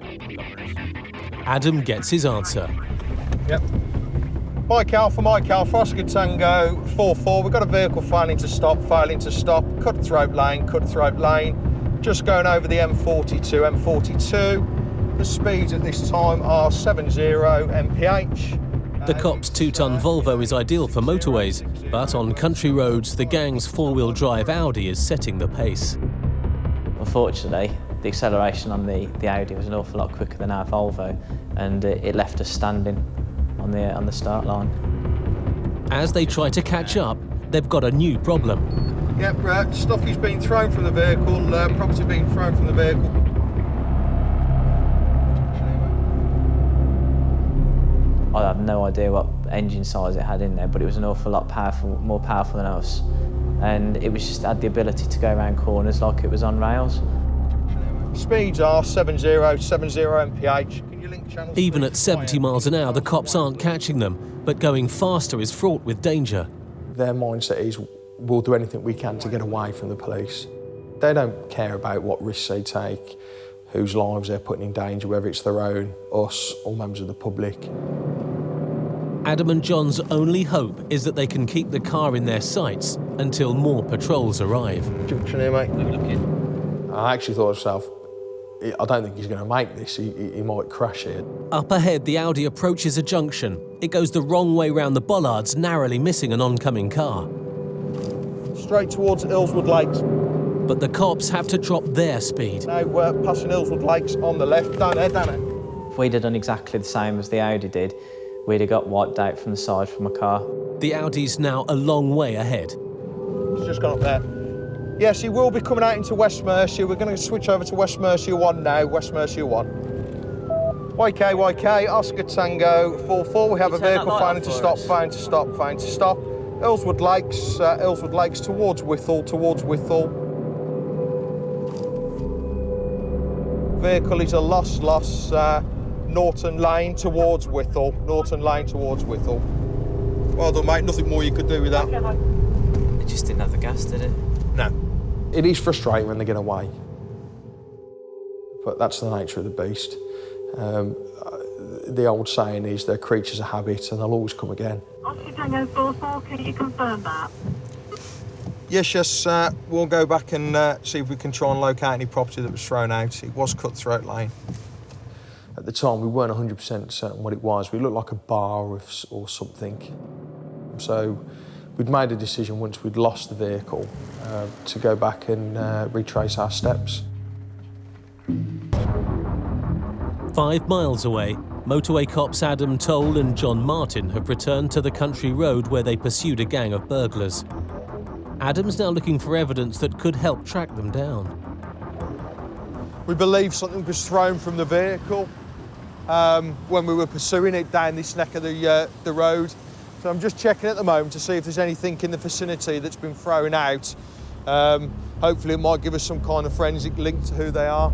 Adam gets his answer. Yep. Mike Alpha, Oscar Tango, 4-4. We've got a vehicle failing to stop. Cutthroat lane. Just going over the M42. The speeds at this time are 70 mph. The cop's 2-ton Volvo is ideal for motorways, but on country roads, the gang's 4-wheel-drive Audi is setting the pace. Unfortunately, the acceleration on the Audi was an awful lot quicker than our Volvo, and it left us standing on the start line. As they try to catch up, they've got a new problem. Yep, stuff is being thrown from the vehicle, property being thrown from the vehicle. I have no idea what engine size it had in there, but it was an awful lot more powerful than us. And it was just had the ability to go around corners like it was on rails. Speeds are 70 mph. Can you link channels? Even at 70 miles an hour, the cops aren't catching them, but going faster is fraught with danger. Their mindset is, we'll do anything we can to get away from the police. They don't care about what risks they take, whose lives they're putting in danger, whether it's their own, us, or members of the public. Adam and John's only hope is that they can keep the car in their sights until more patrols arrive. Junction here, mate. I actually thought to myself, I don't think he's going to make this. He might crash here. Up ahead, the Audi approaches a junction. It goes the wrong way round the bollards, narrowly missing an oncoming car. Straight towards Earlswood Lakes. But the cops have to drop their speed. Now we're passing Earlswood Lakes on the left. Down there. If we'd have done exactly the same as the Audi did, we'd have got wiped out from the side from a car. The Audi's now a long way ahead. He's just gone up there. Yes, he will be coming out into West Mercia. We're going to switch over to West Mercia 1 now. West Mercia 1. YK, Oscar Tango, 4-4. We have a vehicle failing to stop. Earlswood Lakes towards Withall. Vehicle is a loss. Norton Lane towards Whittle. Norton Lane towards Whittle. Well done, mate. Nothing more you could do with that. It just didn't have the gas, did it? No. It is frustrating when they get away, but that's the nature of the beast. The old saying is they're creatures of habit and they'll always come again. Oscar Tango 44, can you confirm that? Yes, we'll go back and see if we can try and locate any property that was thrown out. It was Cutthroat Lane. At the time, we weren't 100% certain what it was. We looked like a bar or something. So we'd made a decision once we'd lost the vehicle to go back and retrace our steps. 5 miles away, motorway cops Adam Toll and John Martin have returned to the country road where they pursued a gang of burglars. Adam's now looking for evidence that could help track them down. We believe something was thrown from the vehicle when we were pursuing it down this neck of the road. So I'm just checking at the moment to see if there's anything in the vicinity that's been thrown out. Hopefully it might give us some kind of forensic link to who they are.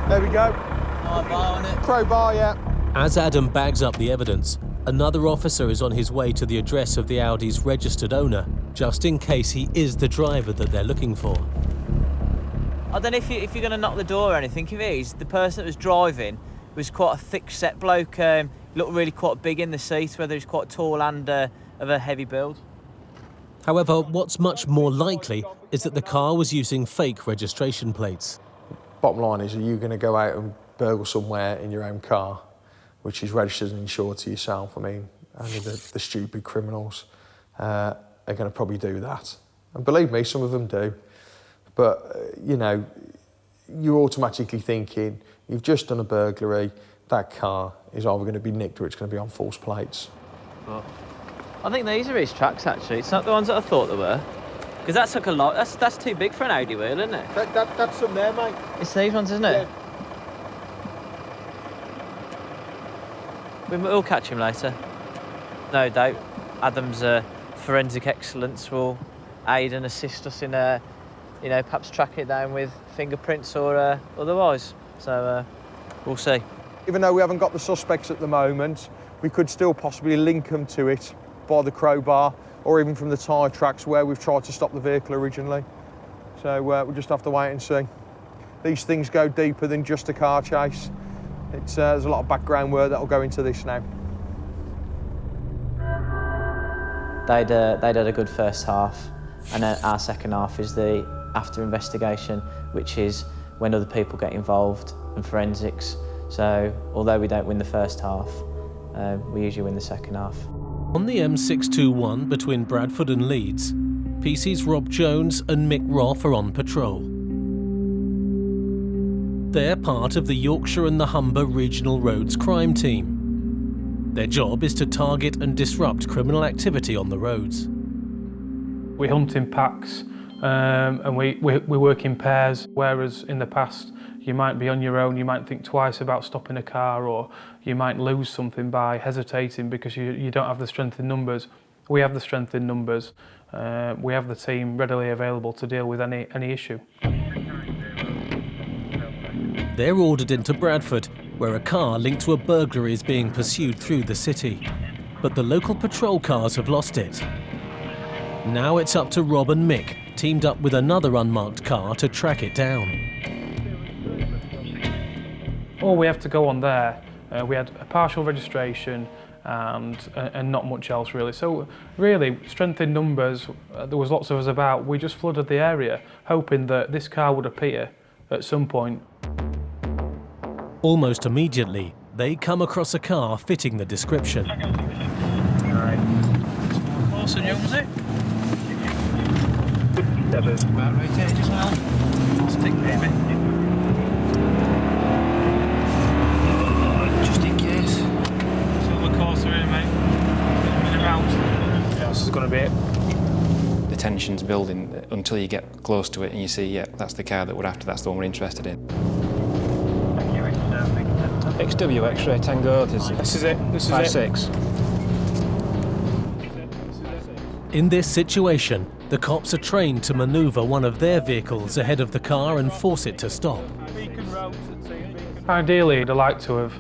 There we go. Crowbar on it. Crowbar, yeah. As Adam bags up the evidence, another officer is on his way to the address of the Audi's registered owner, just in case he is the driver that they're looking for. I don't know if you're going to knock the door or anything. If it is, the person that was driving was quite a thick-set bloke. Looked really quite big in the seat, whether he's quite tall and of a heavy build. However, what's much more likely is that the car was using fake registration plates. Bottom line is, are you going to go out and burgle somewhere in your own car, which is registered and insured to yourself? I mean, only the stupid criminals are going to probably do that. And believe me, some of them do. But, you know, you're automatically thinking, you've just done a burglary, that car is either going to be nicked or it's going to be on false plates. But I think these are his tracks, actually. It's not the ones that I thought they were. Because that's like a lot. That's too big for an Audi wheel, isn't it? That's some there, mate. It's these ones, isn't it? Yeah. We'll catch him later. No doubt. Adam's forensic excellence will aid and assist us in, perhaps tracking it down with fingerprints or otherwise. So we'll see. Even though we haven't got the suspects at the moment, we could still possibly link them to it by the crowbar, or even from the tyre tracks where we've tried to stop the vehicle originally. So we'll just have to wait and see. These things go deeper than just a car chase. There's a lot of background work that'll go into this now. They'd had a good first half, and then our second half is the after investigation, which is when other people get involved and forensics. So although we don't win the first half, we usually win the second half. On the M621 between Bradford and Leeds, PC's Rob Jones and Mick Roth are on patrol. They're part of the Yorkshire and the Humber Regional Roads crime team. Their job is to target and disrupt criminal activity on the roads. We hunt in packs and we work in pairs, whereas in the past you might be on your own, you might think twice about stopping a car, or you might lose something by hesitating because you don't have the strength in numbers. We have the strength in numbers. We have the team readily available to deal with any issue. They're ordered into Bradford, where a car linked to a burglary is being pursued through the city. But the local patrol cars have lost it. Now it's up to Rob and Mick, teamed up with another unmarked car to track it down. All we have to go on there, we had a partial registration and not much else really. So really, strength in numbers, there was lots of us about. We just flooded the area, hoping that this car would appear at some point. Almost immediately, they come across a car fitting the description. Horse and young, was it? About right edge as well. Stick maybe. Just in case. Silver Corsa here, mate. Yeah, this is going to be it. The tension's building until you get close to it and you see, yeah, that's the car that we're after, that's the one we're interested in. XW X-ray Tango, this is it. This is 5-6. In this situation, The cops are trained to manoeuvre one of their vehicles ahead of the car and force it to stop. Ideally, I'd like to have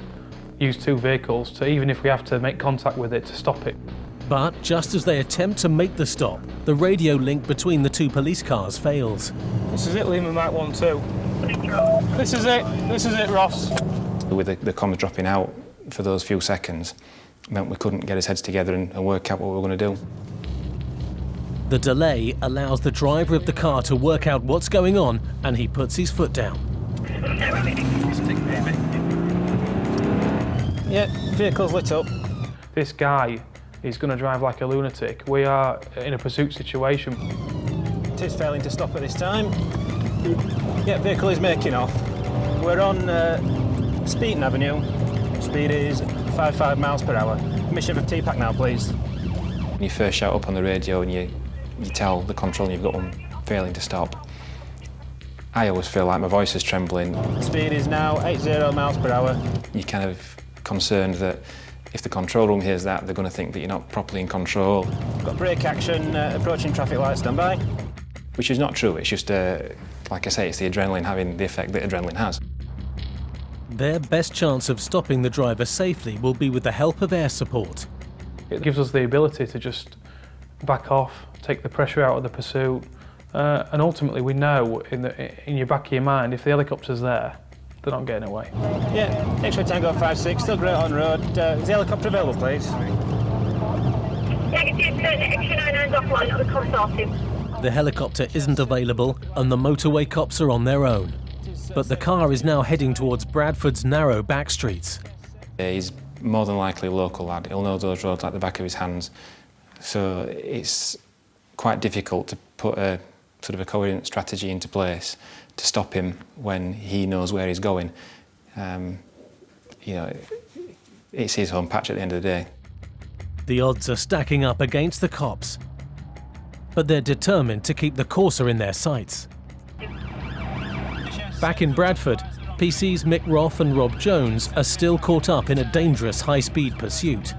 used 2 vehicles to, even if we have to make contact with it, to stop it. But just as they attempt to make the stop, the radio link between the 2 police cars fails. This is it, Liam, we might want to. This is it, Ross. With the comms dropping out for those few seconds, meant we couldn't get his heads together and work out what we were going to do. The delay allows the driver of the car to work out what's going on, and he puts his foot down. Yeah, vehicle's lit up. This guy is going to drive like a lunatic. We are in a pursuit situation. It is failing to stop at this time. Yeah, vehicle is making off. We're on Speeton Avenue. Speed is 55 miles per hour. Permission for TPAC now, please. When you first shout up on the radio and you tell the control you've got one failing to stop, I always feel like my voice is trembling. Speed is now 80 miles per hour. You're kind of concerned that if the control room hears that, they're going to think that you're not properly in control. Got brake action, approaching traffic lights, stand by. Which is not true, it's just, like I say, it's the adrenaline having the effect that adrenaline has. Their best chance of stopping the driver safely will be with the help of air support. It gives us the ability to just back off, take the pressure out of the pursuit, and ultimately we know in your back of your mind, if the helicopter's there, they're not getting away. Yeah, X-ray Tango 56, still great on road. Is the helicopter available, please? Negative, X-ray 99's offline at the consortium. The helicopter isn't available, and the motorway cops are on their own. But the car is now heading towards Bradford's narrow back streets. He's more than likely a local lad. He'll know those roads like the back of his hands. So it's quite difficult to put a sort of a coherent strategy into place to stop him when he knows where he's going. You know, it's his home patch at the end of the day. The odds are stacking up against the cops, but they're determined to keep the Corsa in their sights. Back in Bradford, PC's Mick Roth and Rob Jones are still caught up in a dangerous high-speed pursuit,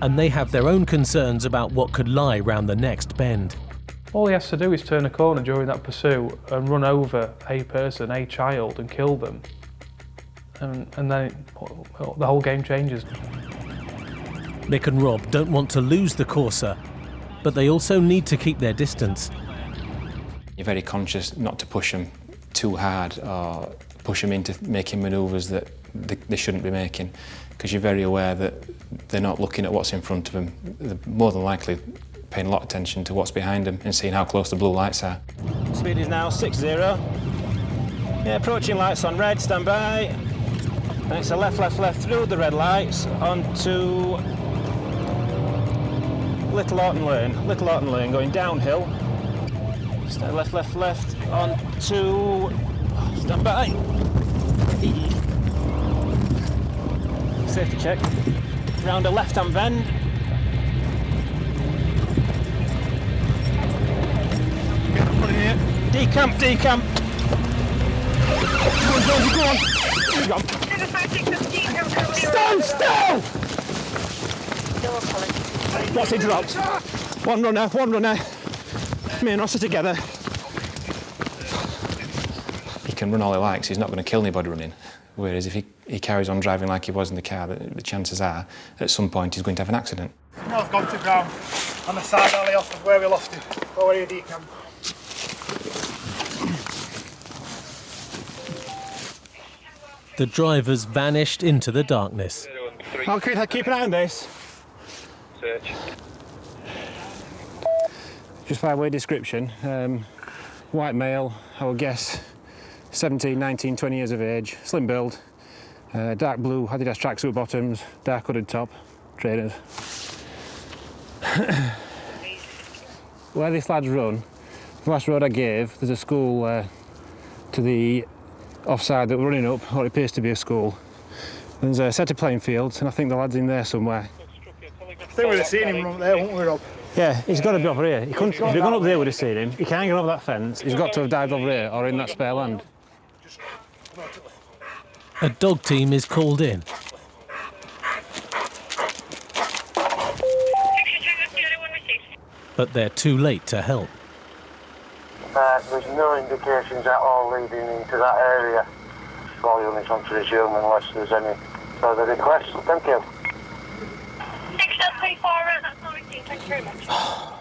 and they have their own concerns about what could lie round the next bend. All he has to do is turn a corner during that pursuit and run over a person, a child, and kill them. And then the whole game changes. Mick and Rob don't want to lose the Corsa, but they also need to keep their distance. You're very conscious not to push them too hard or push them into making manoeuvres that they shouldn't be making, because you're very aware that they're not looking at what's in front of them. They're more than likely paying a lot of attention to what's behind them and seeing how close the blue lights are. Speed is now 60. Yeah, approaching lights on red, stand by. And it's a left, left, left through the red lights onto Little Orton Lane, going downhill. Left, left, left onto, stand by. Safety check. Round a left-hand bend. Decamp. Go on. Stand still! What's he dropped? One runner. Me and Ross are together. He can run all he likes, he's not going to kill anybody running. Whereas if he carries on driving like he was in the car, the chances are, at some point, he's going to have an accident. I've gone to ground on the side alley off of where we lost him. Where are you, decamp? The drivers vanished into the darkness. I'll keep an eye on this. Search. Just by way of description, white male, I would guess 17, 19, 20 years of age, slim build, dark blue Adidas tracksuit bottoms, dark hooded top, trainers. Where this lad's run, the last road I gave, there's a school to the offside that we're running up, or it appears to be a school. There's a set of playing fields, and I think the lad's in there somewhere. I think we'd have seen him run there, wouldn't we, Rob? Yeah, he's got to be over here. He couldn't, if he'd gone up there, we'd have seen him. He can't get over that fence. He's got to have dived over here or in that spare land. A dog team is called in. But they're too late to help. There's no indications at all leading into that area. All units on to resume unless there's any further requests. Thank you. 634, that's 19, thank you very much.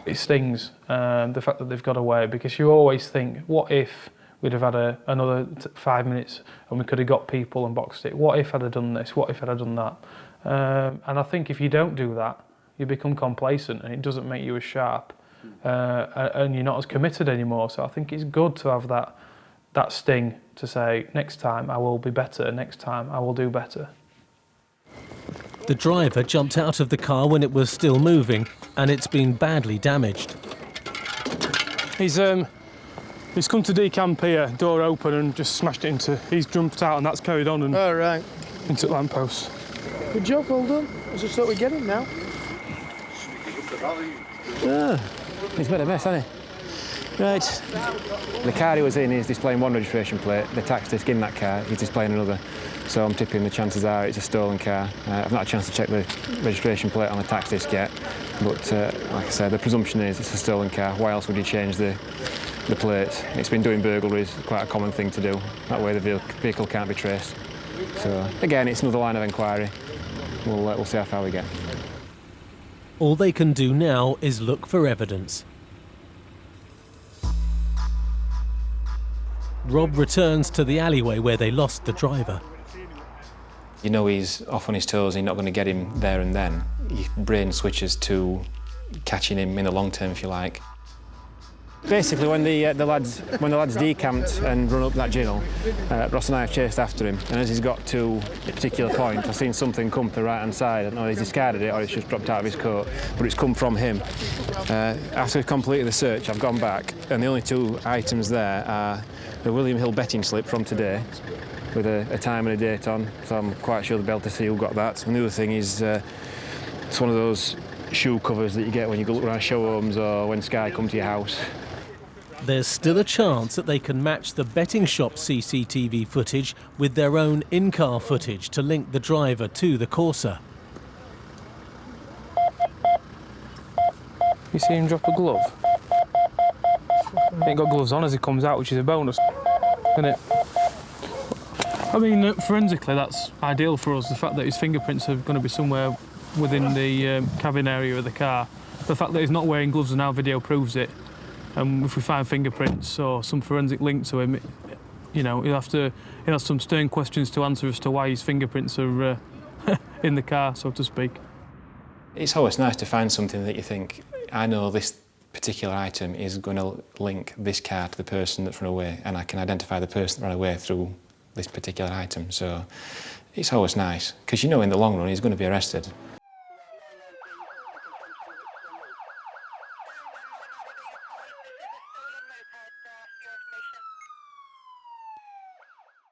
It stings, the fact that they've got away, because you always think, what if we'd have had another 5 minutes and we could have got people and boxed it? What if I'd have done this? What if I'd have done that? And I think if you don't do that, you become complacent and it doesn't make you as sharp, and you're not as committed anymore. So I think it's good to have that sting to say, next time I will be better, next time I will do better. The driver jumped out of the car when it was still moving, and it's been badly damaged. He's come to decamp here, door open, and just smashed it into. He's jumped out, and that's carried on and into the lamppost. Good job, well done. I just thought we'd get him now. He's made a mess, hasn't he? Right. The car he was in is displaying one registration plate. The tax disc in that car, he's displaying another. So I'm tipping the chances are it's a stolen car. I've not had a chance to check the registration plate on the tax disc yet, but like I said, the presumption is it's a stolen car. Why else would you change the plates? It's been doing burglaries, quite a common thing to do. That way the vehicle can't be traced. So again, it's another line of inquiry. We'll see how far we get. All they can do now is look for evidence. Rob returns to the alleyway where they lost the driver. You know he's off on his toes and you're not going to get him there and then. Your brain switches to catching him in the long term, if you like. Basically, when the lads decamped and run up that ginnel, Ross and I have chased after him, and as he's got to a particular point, I've seen something come to the right-hand side. I don't know if he's discarded it or it's just dropped out of his coat, but it's come from him. After we've completed the search, I've gone back, and the only two items there are the William Hill betting slip from today, with a time and a date on, so I'm quite sure they'll be able to see who got that. And the other thing is, it's one of those shoe covers that you get when you go look around show homes or when Sky come to your house. There's still a chance that they can match the betting shop CCTV footage with their own in-car footage to link the driver to the Corsa. You see him drop a glove? He ain't got gloves on as he comes out, which is a bonus, isn't it? I mean, forensically, that's ideal for us. The fact that his fingerprints are going to be somewhere within the cabin area of the car. The fact that he's not wearing gloves and our video proves it. And if we find fingerprints or some forensic link to him, you know, he'll have some stern questions to answer as to why his fingerprints are in the car, so to speak. It's always nice to find something that you think, I know this particular item is going to link this car to the person that's run away, and I can identify the person that ran away through this particular item. So it's always nice, because you know in the long run he's going to be arrested.